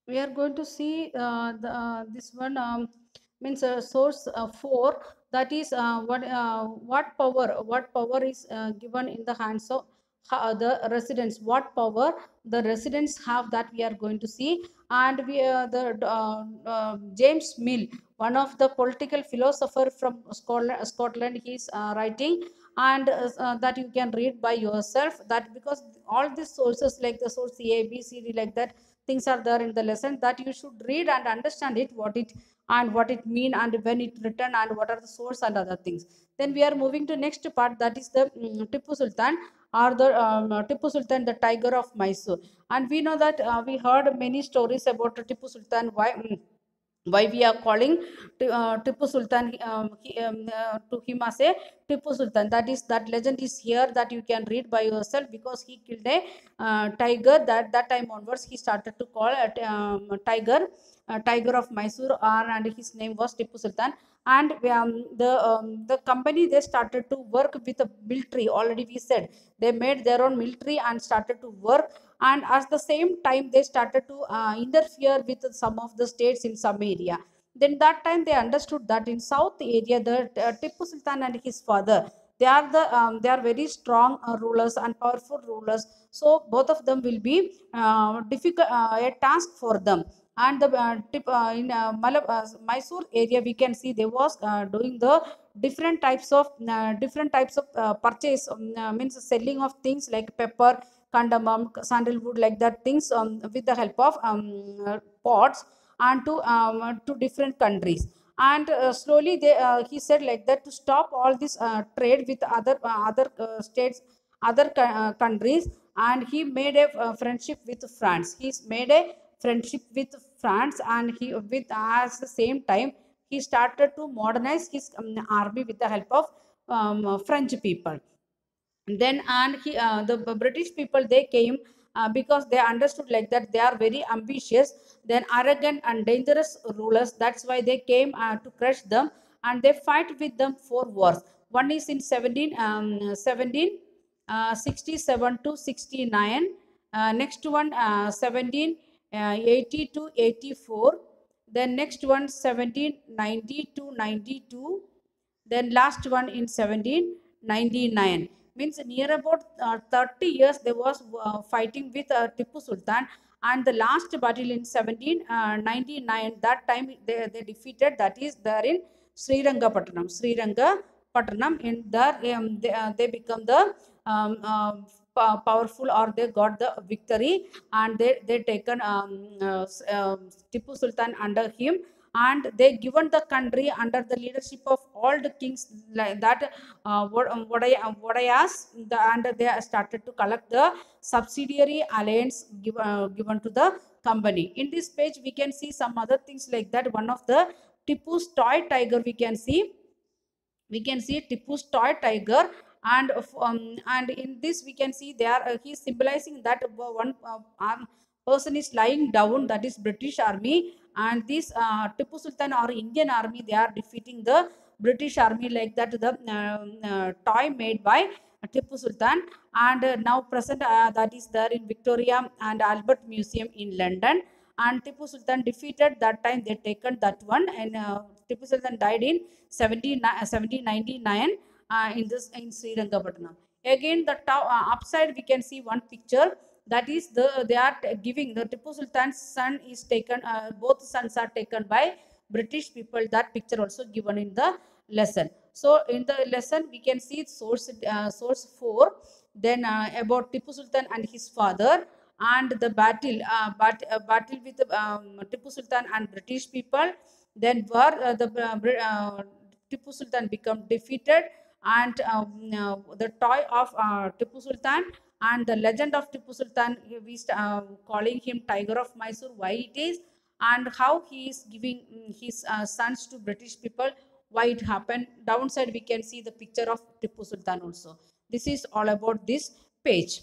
we are going to see this one means source 4, that is what power is given in the hands of the residents, what power the residents have, that we are going to see. And we the James Mill, one of the political philosopher from Scotland, he is writing, and that you can read by yourself, that because all these sources like the source A B C D like that things are there in the lesson, that you should read and understand it, what it mean, and when it written, and what are the source and other things. Then we are moving to next part, that is the Tipu Sultan, or the Tipu Sultan, the tiger of Mysore. And we know that we heard many stories about Tipu Sultan, why we are calling Tipu Sultan, to him as a Tipu Sultan. That is, that legend is here, that you can read by yourself, because he killed a tiger. That time onwards, he started to call it tiger of Mysore, and his name was Tipu Sultan. And the company, they started to work with the military. Already we said they made their own military and started to work, and at the same time they started to interfere with some of the states in some area. Then that time they understood that in south area, the Tipu Sultan and his father, they are very strong rulers and powerful rulers. So both of them will be difficult, a task for them. And the in Mysore area, we can see they was doing the different types of purchase, means selling of things like pepper, cardamom, sandalwood, like that things, with the help of pots, and to different countries. And slowly he said like that, to stop all this trade with other states, countries. And he made a friendship with France. He's made a friendship with France, and he with at the same time he started to modernize his army with the help of French people. Then and the British people, they came, because they understood like that they are very ambitious, then arrogant and dangerous rulers. That's why they came to crush them, and they fight with them for wars. One is in 1767 to 69. Next one 1780 to 84. Then next one 1790 to 92. Then last one in 1799. Means near about 30 years they was fighting with Tipu Sultan. And the last battle in 1799, that time they defeated, that is there in Srirangapatnam. In there they become the powerful, or they got the victory, and they taken Tipu Sultan under him. And they given the country under the leadership of all the kings like that, what I asked, and they started to collect the subsidiary alliance given to the company. In this page we can see some other things like that. One of the Tipu's toy tiger, we can see Tipu's toy tiger. And in this we can see they are he's symbolizing that one person is lying down, that is British army. And this Tipu Sultan or Indian army, they are defeating the British army, like that the toy made by Tipu Sultan. And now present, that is there in Victoria and Albert Museum in London. And Tipu Sultan defeated, that time they taken that one. And Tipu Sultan died in 1799 in Srirangapatnam. Again, the upside we can see one picture, that is they are giving the Tipu Sultan's son is taken. Both sons are taken by British people. That picture also given in the lesson. So in the lesson we can see source 4. Then about Tipu Sultan and his father, and the battle with Tipu Sultan and British people. Then war, Tipu Sultan become defeated. And the toy of Tipu Sultan, and the legend of Tipu Sultan, we calling him Tiger of Mysore. Why it is, and how he is giving his sons to British people, why it happened. Downside we can see the picture of Tipu Sultan also. This is all about this page.